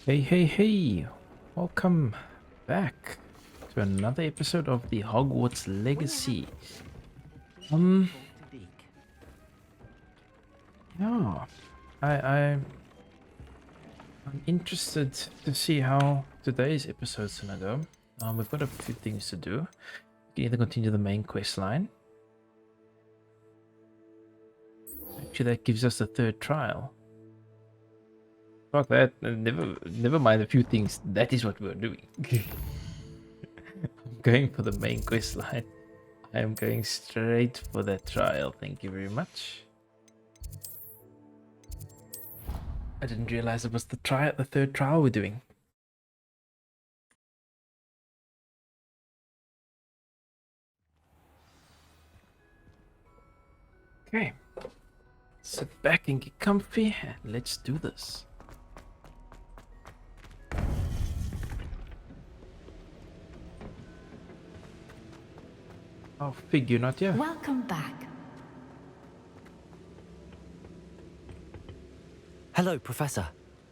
Hey, hey, hey! Welcome back to another episode of the Hogwarts Legacy. Um, yeah, I'm interested to see how today's episode's gonna go. We've got a few things to do. We can either continue the main quest line. Actually, that gives us the third trial. Fuck that! Never mind a few things. That is what we're doing. I'm going for the main quest line. I am going straight for that trial. Thank you very much. I didn't realize it was the third trial we're doing. Okay. Sit back and get comfy and let's do this. Oh, Fig, you're not here. Welcome back. Hello, Professor.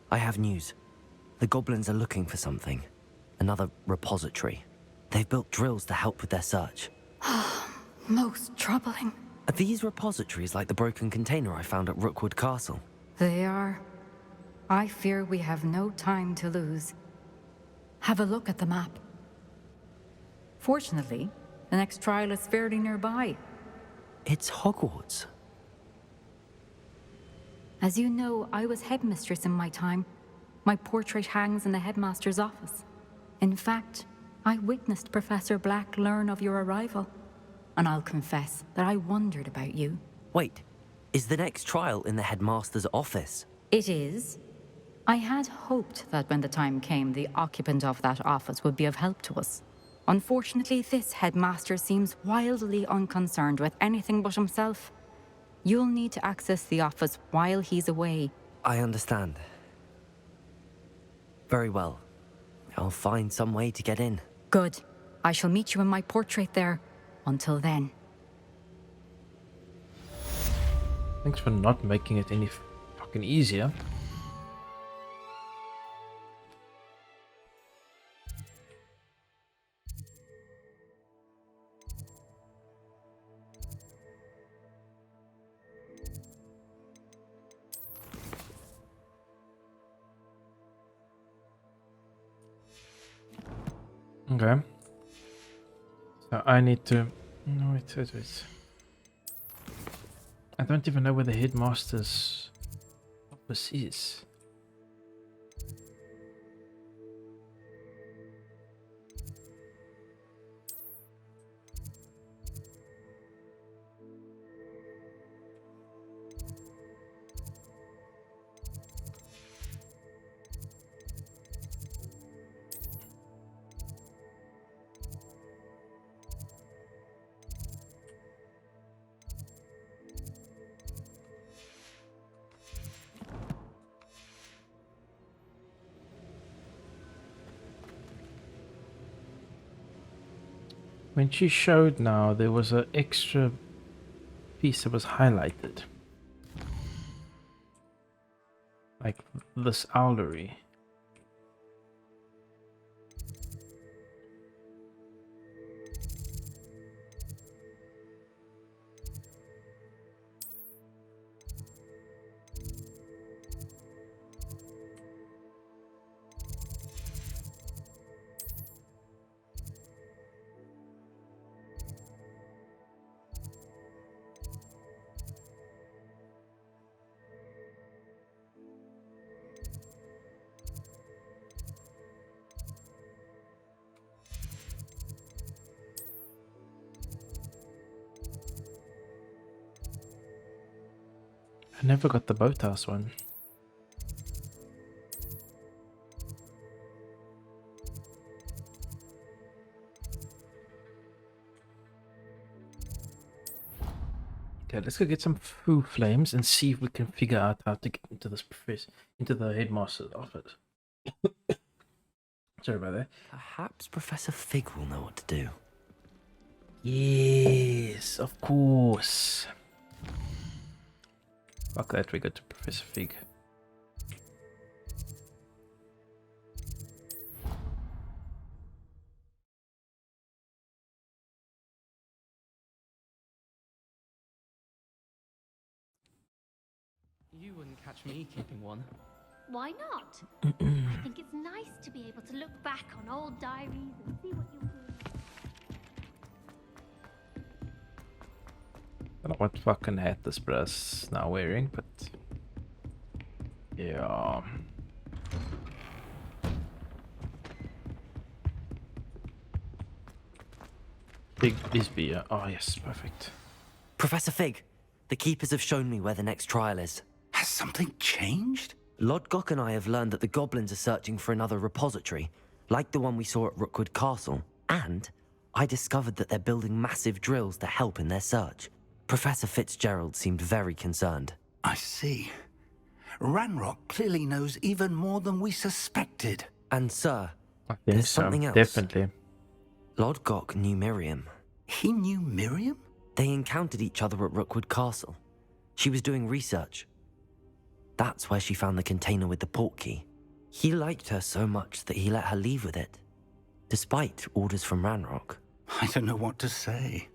I have news. The goblins are looking for something. Another repository. They've built drills to help with their search. Most troubling. Are these repositories like the broken container I found at Rookwood Castle? They are. I fear we have no time to lose. Have a look at the map. Fortunately, the next trial is fairly nearby. It's Hogwarts. As you know, I was headmistress in my time. My portrait hangs in the headmaster's office. In fact, I witnessed Professor Black learn of your arrival. And I'll confess that I wondered about you. Wait, is the next trial in the headmaster's office? It is. I had hoped that when the time came, the occupant of that office would be of help to us. Unfortunately, this headmaster seems wildly unconcerned with anything but himself. You'll need to access the office while he's away. I understand. Very well. I'll find some way to get in. Good. I shall meet you in my portrait there. Until then. Thanks for not making it any fucking easier. Okay. So I need to... No, wait. I don't even know where the headmaster's office is. When she showed now, there was an extra piece that was highlighted. Like this owlery. I never got the boathouse one. Okay, let's go get some foo flames and see if we can figure out how to get into this into the headmaster's office. Sorry about that. Perhaps Professor Fig will know what to do. Yes, of course. Fuck that, we go to Professor Fig. You wouldn't catch me keeping one. Why not? I think it's nice to be able to look back on old diaries and see what you did. I don't know what fucking hat this brass now wearing, but yeah. Big Bisbee. Oh yes, perfect. Professor Fig, the keepers have shown me where the next trial is. Has something changed? Lodgok and I have learned that the goblins are searching for another repository, like the one we saw at Rookwood Castle. And I discovered that they're building massive drills to help in their search. Professor Fitgerald seemed very concerned. I see. Ranrock clearly knows even more than we suspected. And sir, I think there's so, something else. definitely. Lodgok knew Miriam. He knew Miriam? They encountered each other at Rookwood Castle. She was doing research. That's where she found the container with the port key. He liked her so much that he let her leave with it, despite orders from Ranrock. I don't know what to say.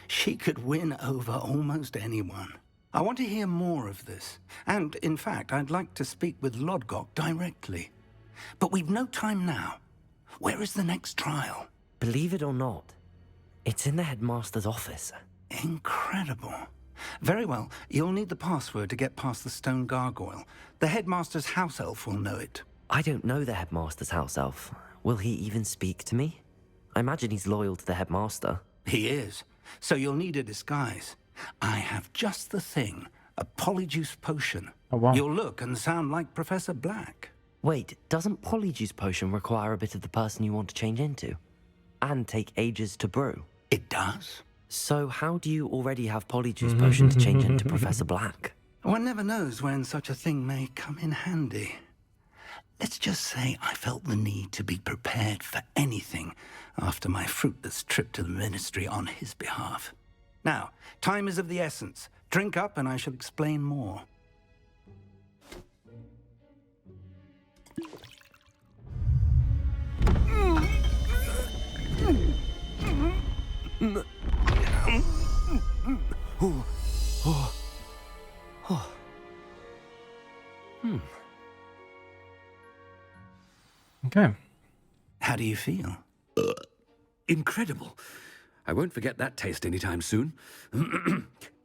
She could win over almost anyone. I want to hear more of this. And, in fact, I'd like to speak with Lodgok directly. But we've no time now. Where is the next trial? Believe it or not, it's in the headmaster's office. Incredible. Very well. You'll need the password to get past the stone gargoyle. The headmaster's house elf will know it. I don't know the headmaster's house elf. Will he even speak to me? I imagine he's loyal to the headmaster. He is. So you'll need a disguise. I have just the thing. A polyjuice potion. Oh, wow. You'll look and sound like Professor Black. Wait, doesn't Polyjuice Potion require a bit of the person you want to change into? And take ages to brew? It does. So how do you already have Polyjuice Potion to change into Professor Black? One never knows when such a thing may come in handy. Let's just say I felt the need to be prepared for anything after my fruitless trip to the ministry on his behalf. Now, time is of the essence. Drink up and I shall explain more. Okay. How do you feel? Incredible. I won't forget that taste anytime soon.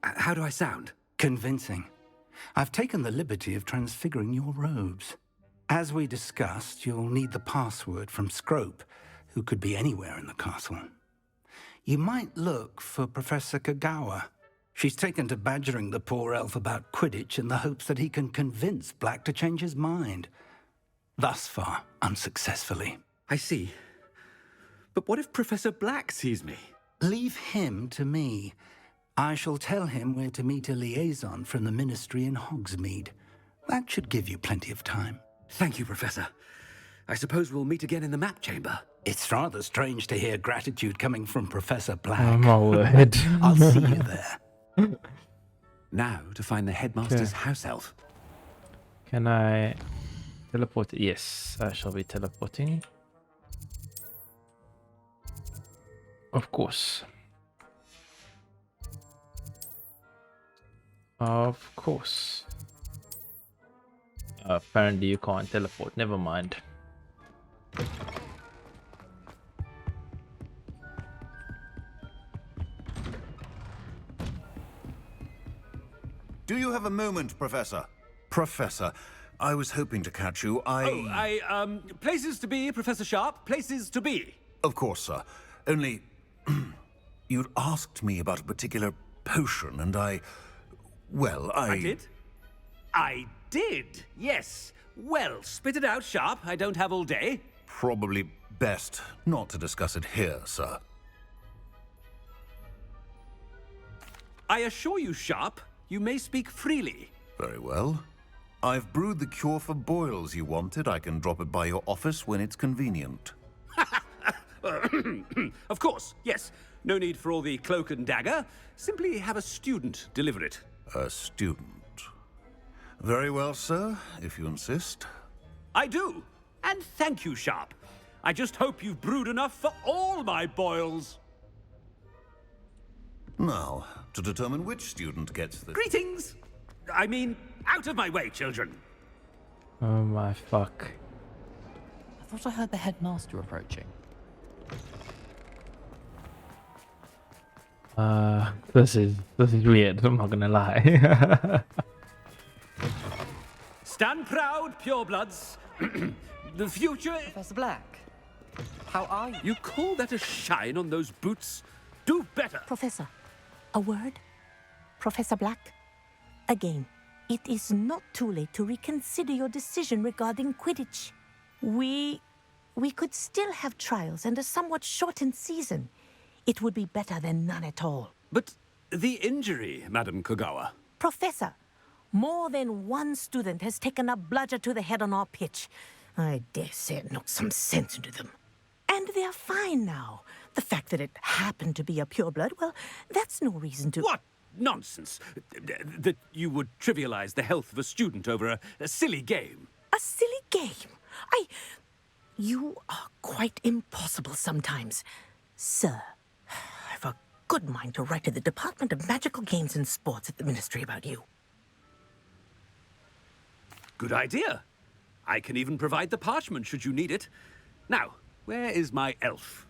How do I sound? Convincing. I've taken the liberty of transfiguring your robes. As we discussed, you'll need the password from Scrope, who could be anywhere in the castle. You might look for Professor Kagawa. She's taken to badgering the poor elf about Quidditch in the hopes that he can convince Black to change his mind. Thus far, unsuccessfully. I see. But what if Professor Black sees me? Leave him to me. I shall tell him where to meet a liaison from the ministry in Hogsmeade. That should give you plenty of time. Thank you, Professor. I suppose we'll meet again in the map chamber. It's rather strange to hear gratitude coming from Professor Black. Oh my word. I'll see you there. Now to find the headmaster's house elf. Can I teleport? Yes, I shall be teleporting. Of course. Of course. Apparently you can't teleport. Never mind. Do you have a moment, Professor? Professor, I was hoping to catch you. Places to be, Professor Sharp. Places to be. Of course, sir. Only... you'd asked me about a particular potion, and well, I did? I did, yes. Well, spit it out, Sharp. I don't have all day. Probably best not to discuss it here, sir. I assure you, Sharp, you may speak freely. Very well. I've brewed the cure for boils you wanted. I can drop it by your office when it's convenient. Of course, yes. No need for all the cloak and dagger. Simply have a student deliver it. A student. Very well, sir, if you insist. I do. And thank you, Sharp. I just hope you've brewed enough for all my boils. Now, to determine which student gets the... Greetings! I mean, Out of my way, children! Oh my fuck. I thought I heard the headmaster approaching. This is weird, I'm not gonna lie. Stand proud, purebloods. The future... Professor Black, how are you? You call that a shine on those boots? Do better! Professor, a word? Professor Black? Again, it is not too late to reconsider your decision regarding Quidditch. We could still have trials and a somewhat shortened season. It would be better than none at all. But the injury, Madam Kogawa. Professor, more than one student has taken a bludger to the head on our pitch. I dare say it knocked some sense into them. And they're fine now. The fact that it happened to be a pureblood, well, that's no reason to... What nonsense! That you would trivialize the health of a student over a silly game. A silly game? You are quite impossible sometimes. Sir, I've a good mind to write to the Department of Magical Games and Sports at the Ministry about you. Good idea. I can even provide the parchment should you need it. Now, where is my elf?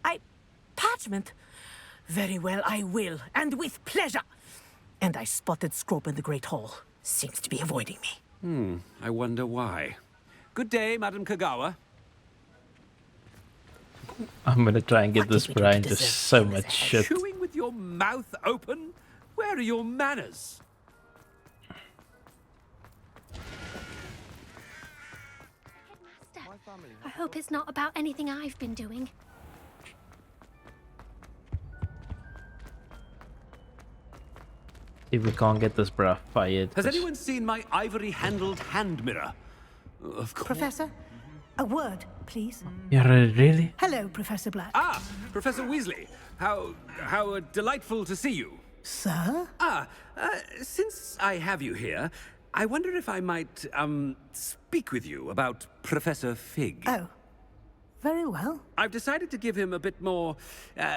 Parchment? Very well, I will, and with pleasure. And I spotted Scrope in the Great Hall. Seems to be avoiding me. I wonder why. Good day, Madam Kogawa. I'm gonna try and get What this did we do Brian to to deserve so things much ahead? shit. Chewing with your mouth open? Where are your manners? Headmaster, I hope it's not about anything I've been doing. If we can't get this bruh fired. Has anyone seen my ivory-handled hand mirror? Of course. Professor, a word, please. Yeah, really? Hello, Professor Black. Ah, Professor Weasley. How delightful to see you. Sir? Since I have you here, I wonder if I might, speak with you about Professor Fig. Oh, very well. I've decided to give him a bit more,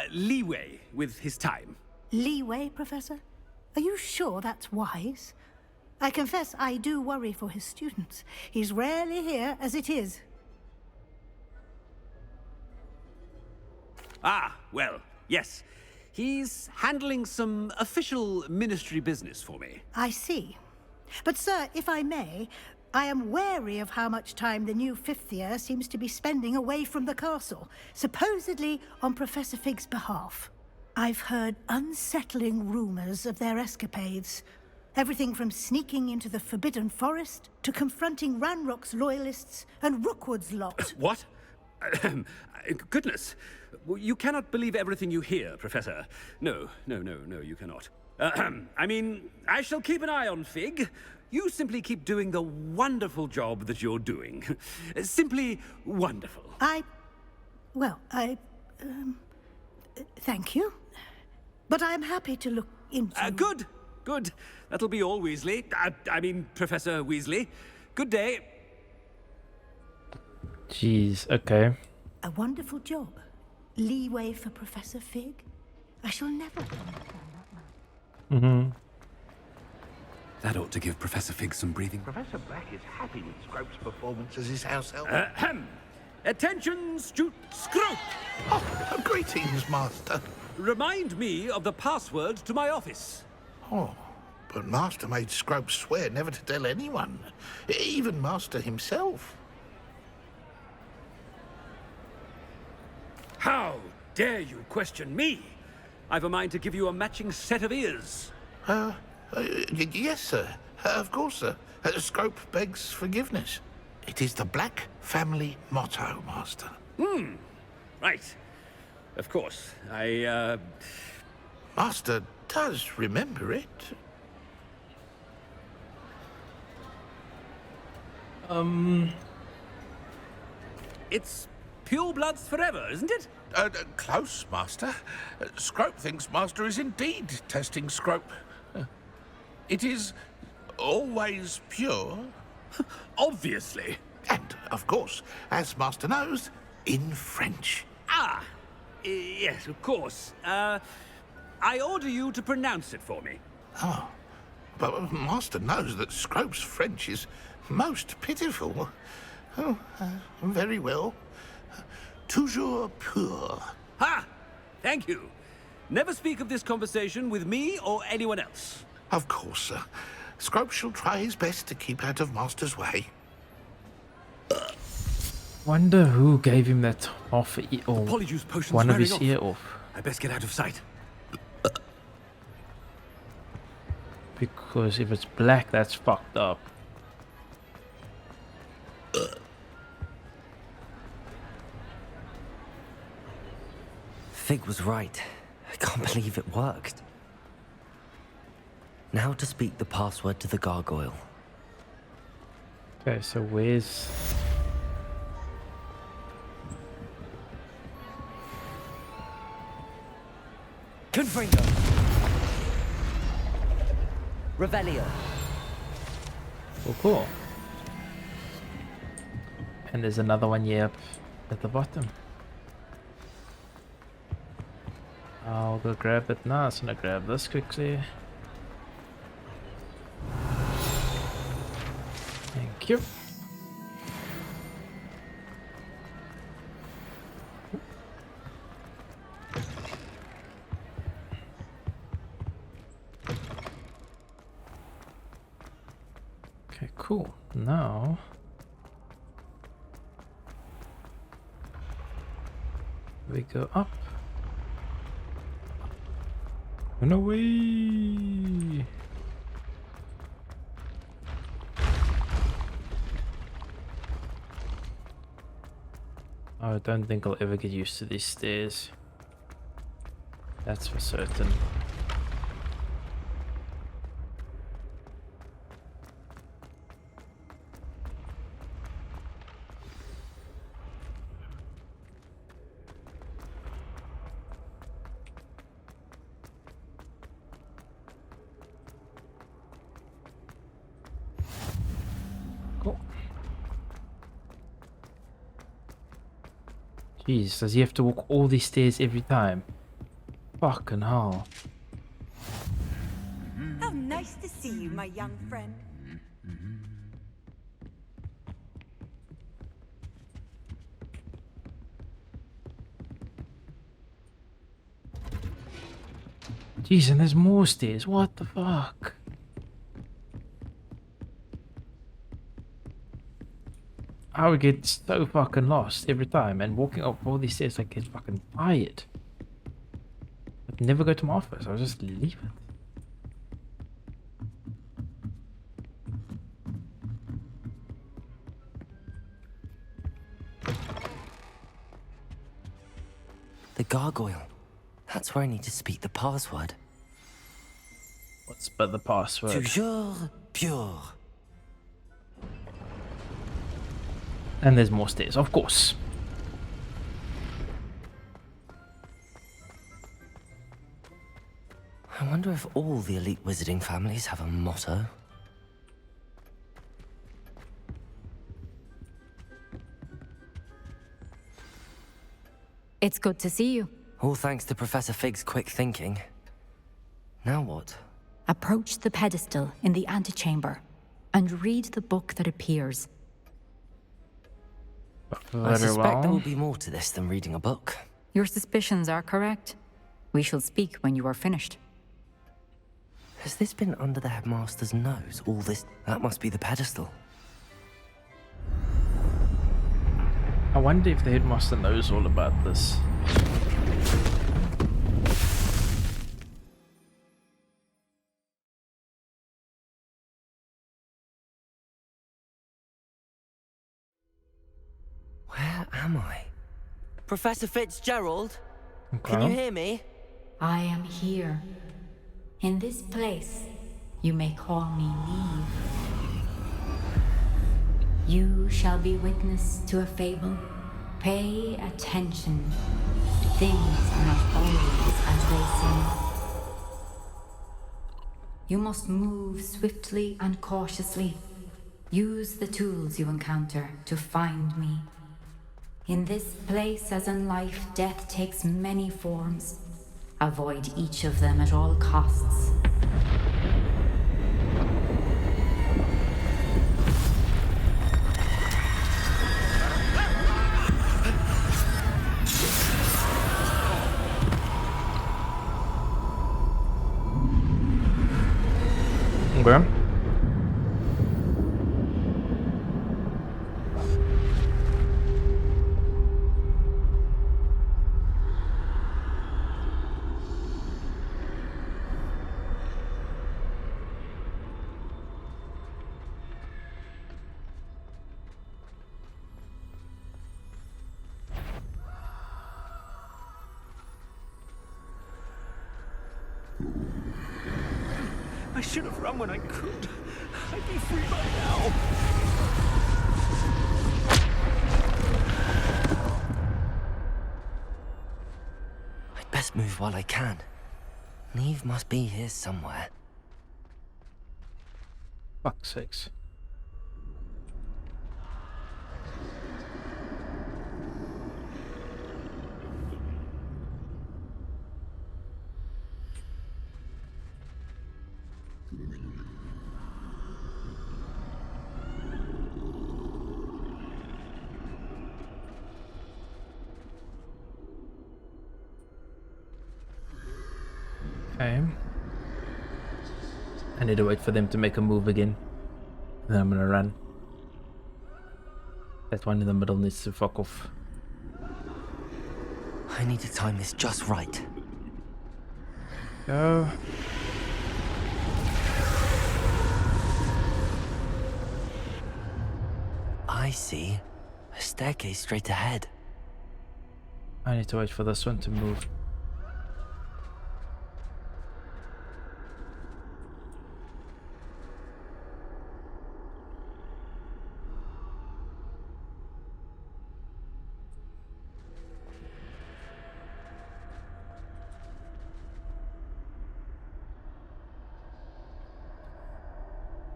leeway with his time. Leeway, Professor? Are you sure that's wise? I confess I do worry for his students. He's rarely here as it is. Ah, well, yes. He's handling some official ministry business for me. I see. But, sir, if I may, I am wary of how much time the new fifth year seems to be spending away from the castle, supposedly on Professor Fig's behalf. I've heard unsettling rumors of their escapades. Everything from sneaking into the Forbidden Forest to confronting Ranrock's loyalists and Rookwood's lot. What? Goodness. You cannot believe everything you hear, Professor. No, you cannot. I mean, I shall keep an eye on Fig. You simply keep doing the wonderful job that you're doing. Simply wonderful. Thank you. But I'm happy to look into... Good. That'll be all, Weasley. I mean, Professor Weasley. Good day. Jeez, okay. A wonderful job. Leeway for Professor Fig. I shall never... That ought to give Professor Fig some breathing. Professor Black is happy with Scrope's performance as his house elf. Attention, Scrope! Oh, greetings, Master. Remind me of the password to my office. Oh, but Master made Scrope swear never to tell anyone, even Master himself. How dare you question me? I've a mind to give you a matching set of ears. Yes, sir. Of course, sir. Scrope begs forgiveness. It is the Black family motto, Master. Right. Of course. Master does remember it. It's purebloods forever, isn't it? Close, Master. Scrope thinks Master is indeed testing Scrope. It is always pure. Obviously. And, of course, as Master knows, in French. Yes, of course. I order you to pronounce it for me. Oh, But Master knows that Scrope's French is most pitiful. Oh, very well. Toujours pur. Ha! Thank you. Never speak of this conversation with me or anyone else. Of course, sir. Scrope shall try his best to keep out of Master's way. Wonder who gave him that half ear or Polyjuice potion's one of wearing his off. ear off. I best get out of sight. Because if it's black, that's fucked up. Fig was right. I can't believe it worked. Now to speak the password to the gargoyle. Okay, so where's... Confringo. Revelio. Oh, cool. And there's another one here up at the bottom. I'll go grab it now. I'm just gonna grab this quickly. Thank you. Okay, cool. Now we go up and away. I don't think I'll ever get used to these stairs. That's for certain. Cool. Jeez, does he have to walk all these stairs every time? Fucking hell. How nice to see you, my young friend. Jeez, and there's more stairs. What the fuck? I would get so fucking lost every time, and walking up all these stairs, I get fucking tired. I'd never go to my office. I'll just leave it. The gargoyle. That's where I need to speak the password. What's but the password? Toujours pure. And there's more stairs, of course. I wonder if all the elite wizarding families have a motto. It's good to see you. All thanks to Professor Fig's quick thinking. Now what? Approach the pedestal in the antechamber and read the book that appears. I suspect there will be more to this than reading a book. Your suspicions are correct. We shall speak when you are finished. Has this been under the headmaster's nose? All this... That must be the pedestal. I wonder if the headmaster knows all about this. Where am I? Professor Fitgerald? Okay. Can you hear me? I am here. In this place, you may call me Niamh. You shall be witness to a fable. Pay attention. Things are not always as they seem. You must move swiftly and cautiously. Use the tools you encounter to find me. In this place, as in life, death takes many forms. Avoid each of them at all costs. bro. I should have run when I could. I'd be free by now. I'd best move while I can. Niamh must be here somewhere. Fuck's sakes. Okay. I need to wait for them to make a move again. Then I'm gonna run. That one in the middle needs to fuck off. I need to time this just right. Go. I see. A staircase straight ahead. I need to wait for this one to move.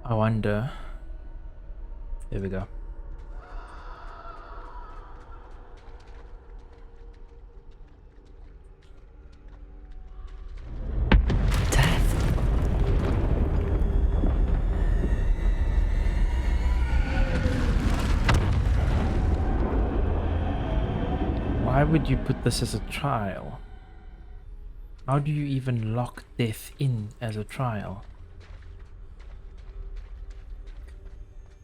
I wonder. There we go. Why would you put this as a trial? How do you even lock death in as a trial?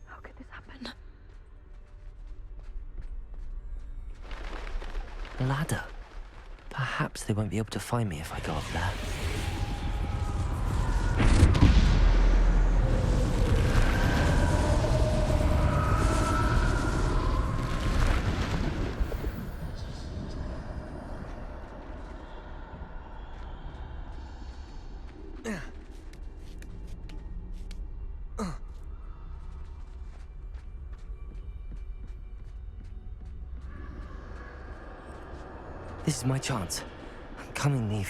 How could this happen? Ladder. Perhaps they won't be able to find me if I go up there. This is my chance. I'm coming, Niamh.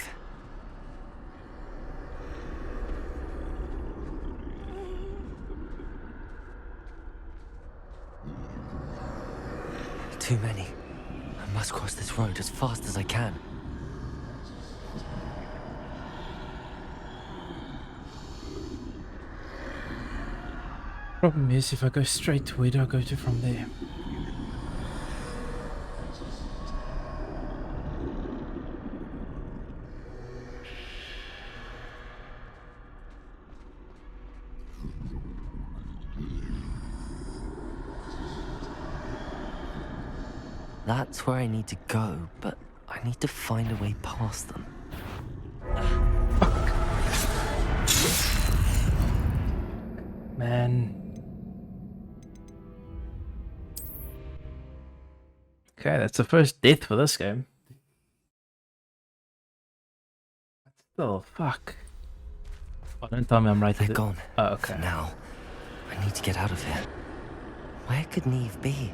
Too many. I must cross this road as fast as I can. Problem is, if I go straight, where do I go to from there? That's where I need to go, but I need to find a way past them. Man. Okay, that's the first death for this game. Oh, fuck. Oh, don't tell me I'm right. They're gone. Oh, okay. For now, I need to get out of here. Where could Niamh be?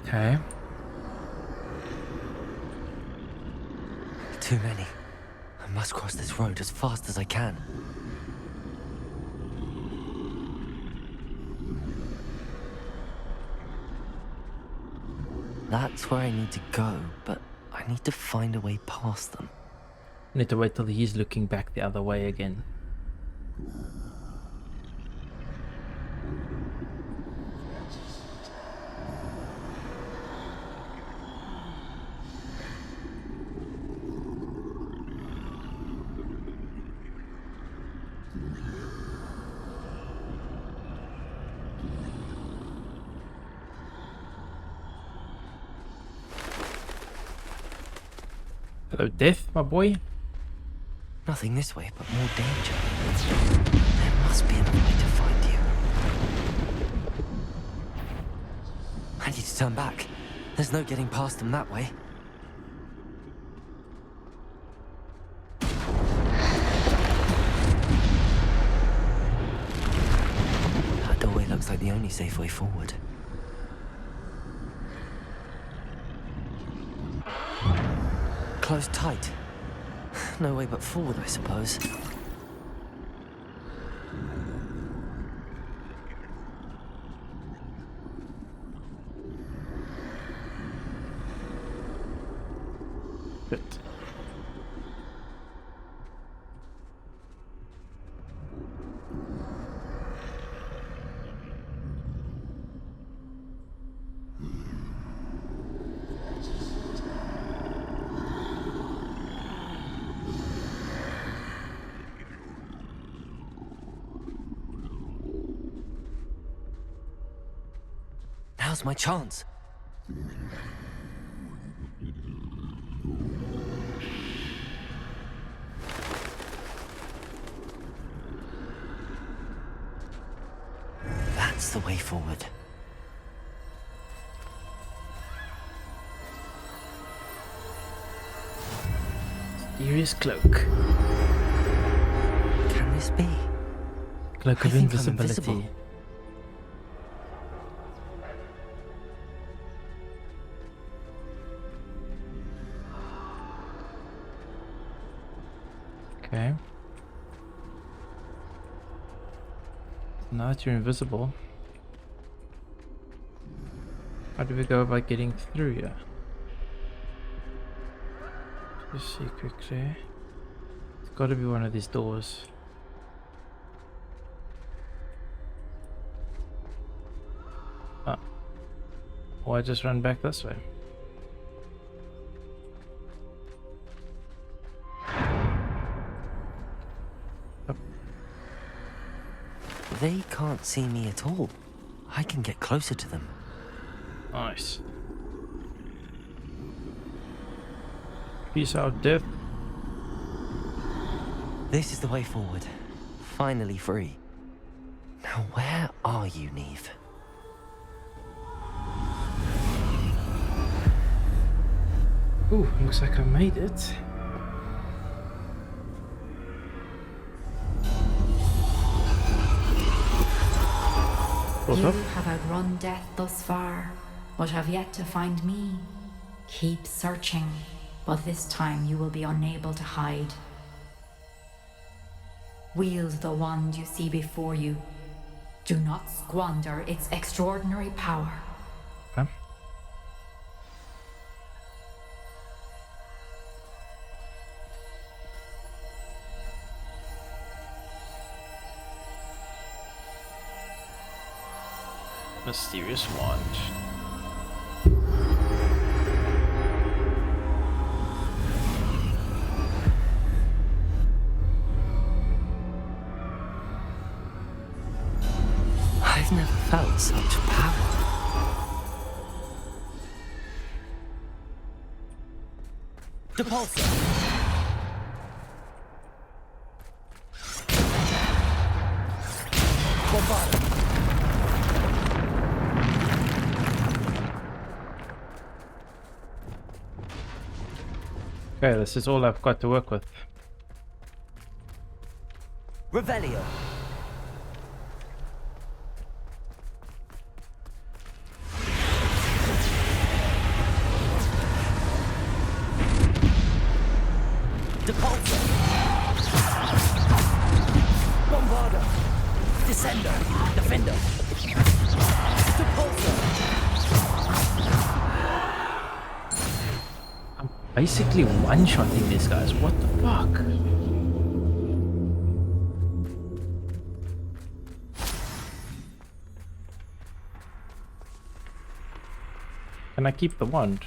Okay. Too many. I must cross this road as fast as I can. That's where I need to go, but I need to find a way past them. I need to wait till he's looking back the other way again. Hello, Death, my boy. Nothing this way, but more danger. There must be another way to find you. I need to turn back. There's no getting past them that way. That doorway looks like the only safe way forward. Closed tight. No way but forward, I suppose. Good. Now's my chance. That's the way forward. Mysterious cloak. Can this be? Cloak I of think I'm invisibility. invisible. Okay. Now that you're invisible, how do we go about getting through here? Just see quickly. It's got to be one of these doors. Ah. Or I just run back this way. They can't see me at all. I can get closer to them. Nice. Peace out, Death. This is the way forward. Finally free. Now where are you, Niamh? Ooh, looks like I made it. You have outrun death thus far, but have yet to find me. Keep searching, but this time you will be unable to hide. Wield the wand you see before you. Do not squander its extraordinary power. Okay. Mysterious wand. I've never felt such power. Depulsor! Bombard! Okay, this is all I've got to work with. Revelio! Depulsor! Bombarder! Descender! Defender! Depulsor! I'm basically one-shotting these guys. What the fuck? Can I keep the wand?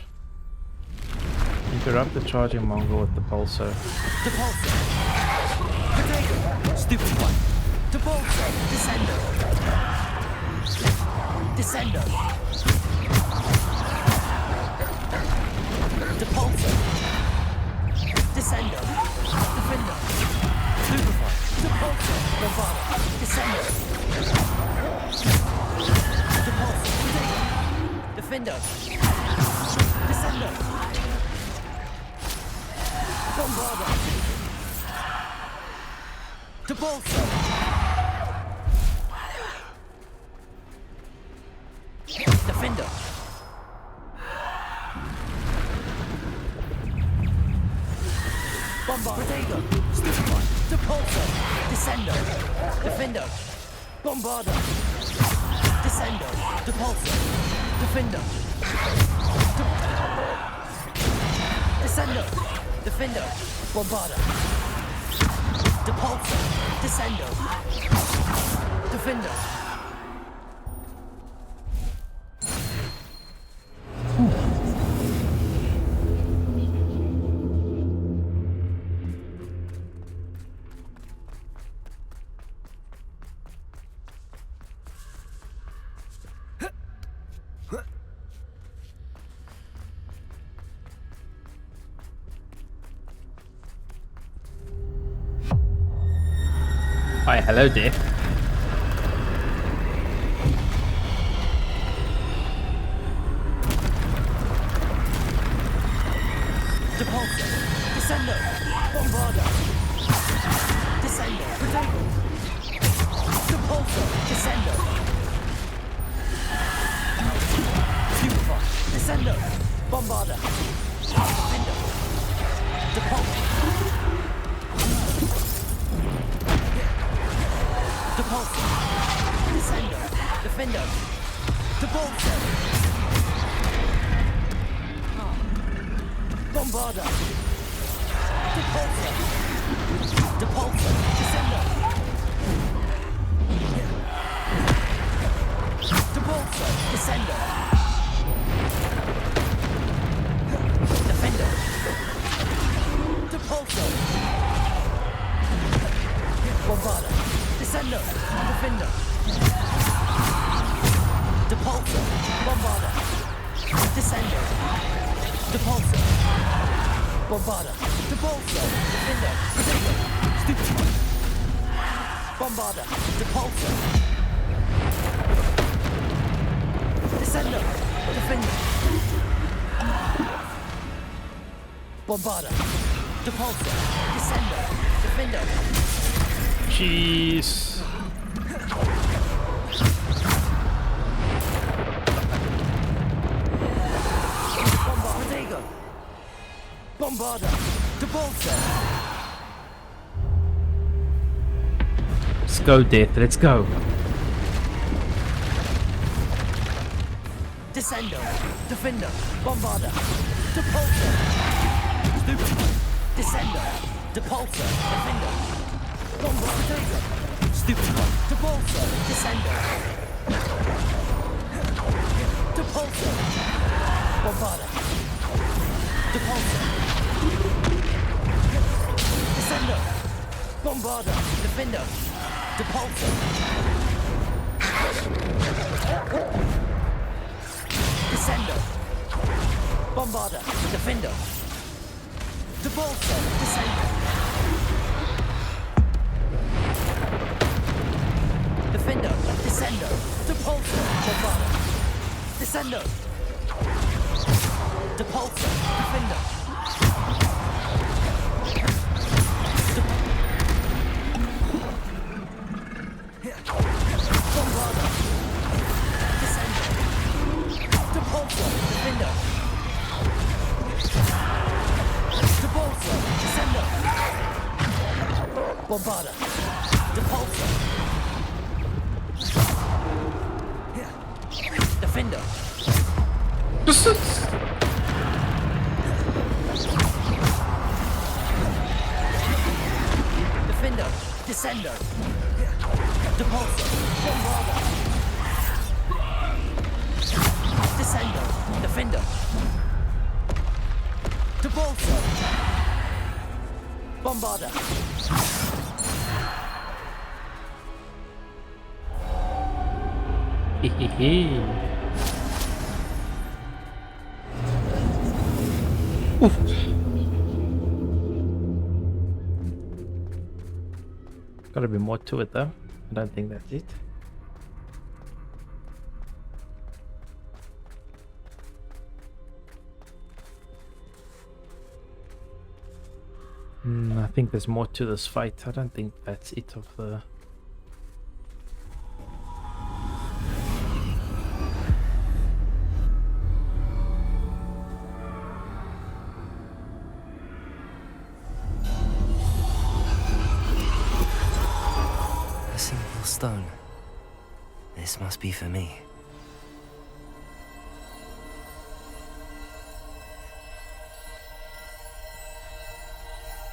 Interrupt the charging Mongol with the pulsar. Depulsor! Potato! Stupid one! Depulsor! Descender! Descender! Depulsor! Defender. Descender. Bombarder. Depulso. Defender. Bombard. Protego. Stupefy. Depulso. Descender. Defender. Bombarder. Descender. Depulso. Defender. Descender. Defender. Bombarder. Depulso. Descender. Defender. Hi, hello there. Depulso. Descender. Bombarder. Descender. Protego. Depulso. Descender. Stupefy. Descender. Bombarder. Defender. Depulso. Depulso. Descender. Defender. Depulso. Bombarder. Depulso. Depulso. Descender. Depulso. Descender. Defender. Depulso. Bombarder. Descender. Defender. Depulso. Bombarder. Descender. Depulso. Bombarder. Depulso. Defender. Protego. Stupefy. Bombarder. Depulso. Descender. Defender. Bombarder. Depulso. Descender. Defender. Jeez. Protego. Bombarder. Depulso. Let's go, Death. Let's go. Descender. Defender. Bombarder. Depulso. Stupefy. Descender. Depulso. Defender. Bombarder. Stupefy. Depulso. Descender. Depulso. Bombarder. Depulso. Descender. Bombarder. Defender. Depulso. Descender. Bombarder. Defender. Depulso. Descender. Defender. Descender. Depulso. Bombarder. Descender. Depulso. Defender. Bombarder. Descender. Depulso. Defender. Depulso. Descender. Bombarder. Depulso. Defender. Defender. Descender. Depulso. Bombarder. Descender. Defender. Depulso. Bombarder. Hehehe. Oof. Gotta be more to it though. I don't think that's it. I think there's more to this fight. I don't think that's it of the... A simple stone. This must be for me.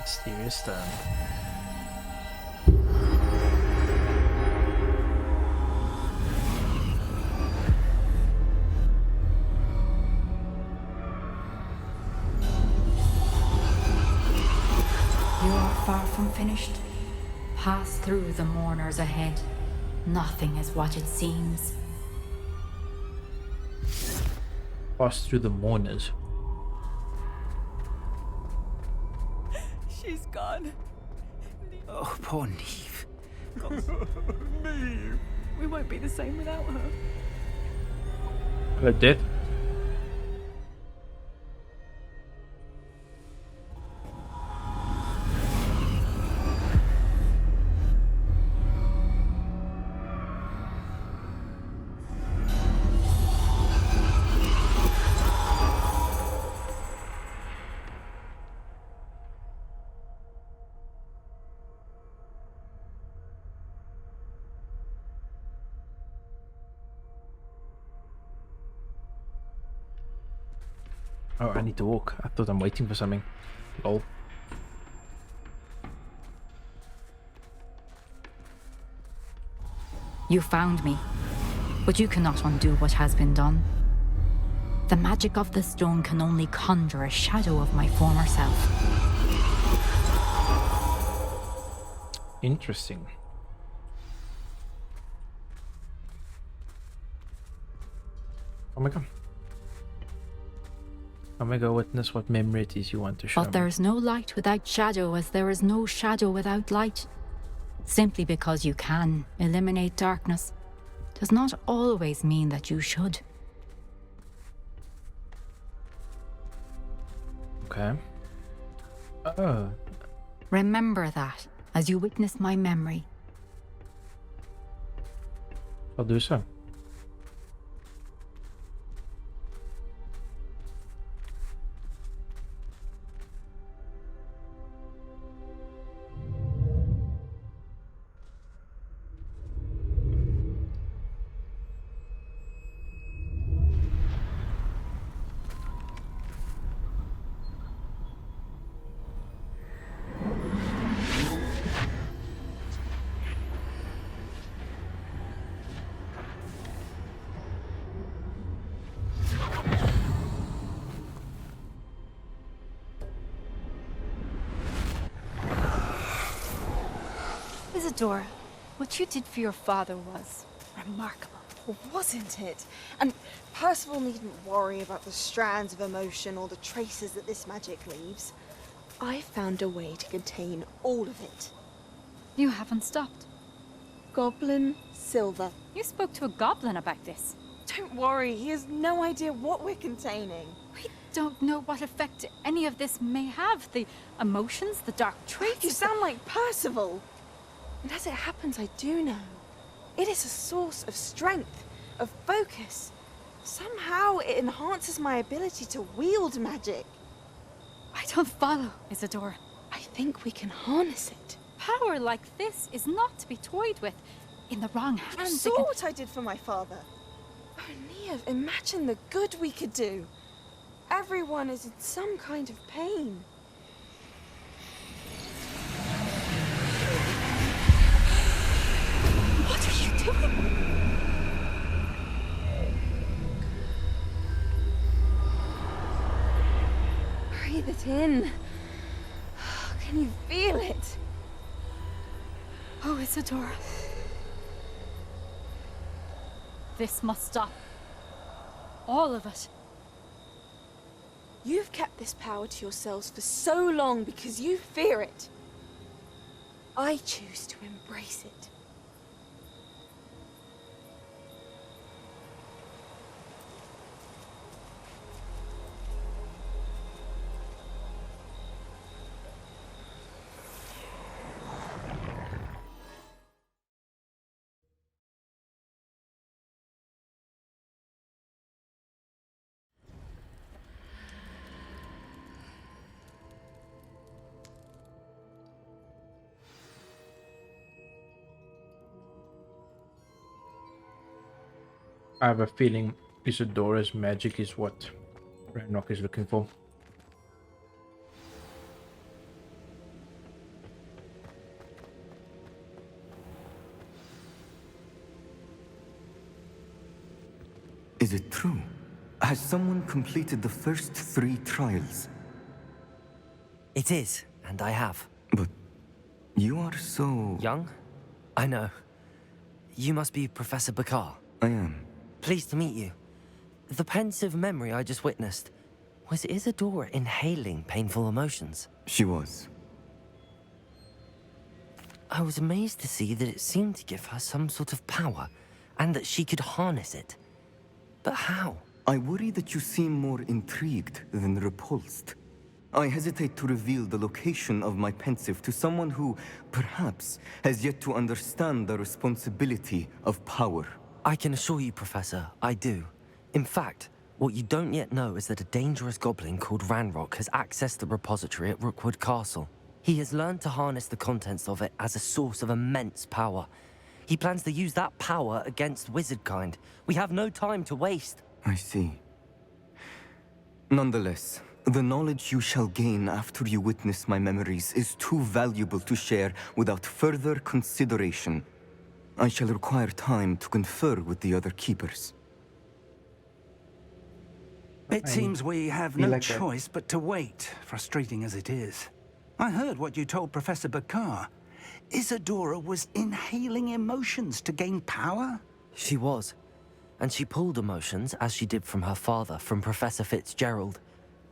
Mysterious stone. You are far from finished. Pass through the mourners ahead. Nothing is what it seems. Pass through the mourners. She's gone. Oh, poor Niamh. Niamh. We won't be the same without her. Her death? Oh, I need to walk. I thought I'm waiting for something. Lol. You found me, but you cannot undo what has been done. The magic of the stone can only conjure a shadow of my former self. Interesting. Oh my god. I'm gonna go witness what memory it is you want to show But there is no light without shadow, as there is no shadow without light. Simply because you can eliminate darkness does not always mean that you should. Okay. Oh. Remember that as you witness my memory. I'll do so. Isadora, what you did for your father was remarkable, wasn't it? And Percival needn't worry about the strands of emotion or the traces that this magic leaves. I found a way to contain all of it. You haven't stopped. Goblin Silver. You spoke to a goblin about this. Don't worry, he has no idea what we're containing. We don't know what effect any of this may have. The emotions, the dark traits. You sound like Percival. And as it happens, I do know. It is a source of strength, of focus. Somehow it enhances my ability to wield magic. I don't follow, Isadora. I think we can harness it. Power like this is not to be toyed with. In the wrong hands. You saw what I did for my father. Oh, Niamh, imagine the good we could do. Everyone is in some kind of pain. What are you doing? Breathe it in. Can you feel it? Oh, Isadora. This must stop. All of it. You've kept this power to yourselves for so long because you fear it. I choose to embrace it. I have a feeling Isadora's magic is what Ranrock is looking for. Is it true? Has someone completed the first 3 trials? It is, and I have. But you are so... Young? I know. You must be Professor Bakar. I am. Pleased to meet you. The pensive memory I just witnessed, was Isadora inhaling painful emotions? She was. I was amazed to see that it seemed to give her some sort of power, and that she could harness it. But how? I worry that you seem more intrigued than repulsed. I hesitate to reveal the location of my pensive to someone who, perhaps, has yet to understand the responsibility of power. I can assure you, Professor, I do. In fact, what you don't yet know is that a dangerous goblin called Ranrock has accessed the repository at Rookwood Castle. He has learned to harness the contents of it as a source of immense power. He plans to use that power against wizardkind. We have no time to waste. I see. Nonetheless, the knowledge you shall gain after you witness my memories is too valuable to share without further consideration. I shall require time to confer with the other keepers. It seems we have no choice but to wait, frustrating as it is. I heard what you told Professor Bakar. Isadora was inhaling emotions to gain power? She was. And she pulled emotions, as she did from her father, from Professor Fitgerald,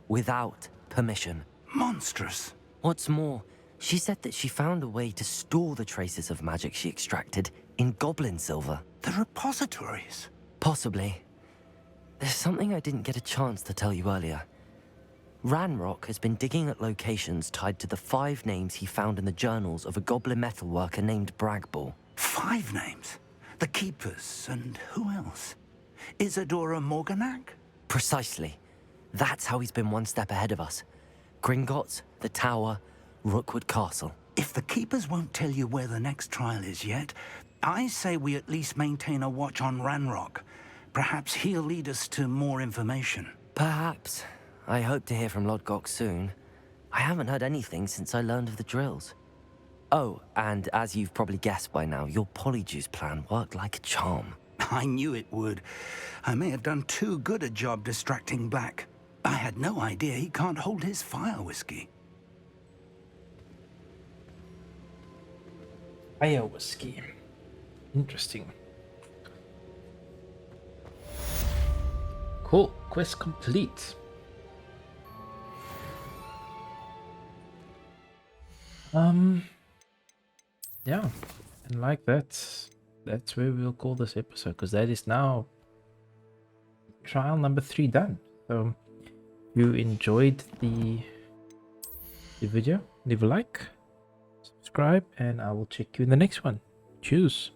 without permission. Monstrous. What's more, she said that she found a way to store the traces of magic she extracted in goblin silver. The repositories? Possibly. There's something I didn't get a chance to tell you earlier. Ranrock has been digging at locations tied to the 5 names he found in the journals of a goblin metalworker named Bragball. 5 names? The Keepers, and who else? Isadora Morganac? Precisely. That's how he's been one step ahead of us. Gringotts, the Tower, Rookwood Castle. If the Keepers won't tell you where the next trial is yet, I say we at least maintain a watch on Ranrock. Perhaps he'll lead us to more information. Perhaps. I hope to hear from Lodgok soon. I haven't heard anything since I learned of the drills. Oh, and as you've probably guessed by now, your polyjuice plan worked like a charm. I knew it would. I may have done too good a job distracting Black. I had no idea he can't hold his fire whiskey. Fire whiskey. Interesting. Cool. Quest complete. Yeah, and like that's where we'll call this episode, because that is now trial number 3 done. So if you enjoyed the video, leave a like, subscribe, and I will check you in the next one. Cheers.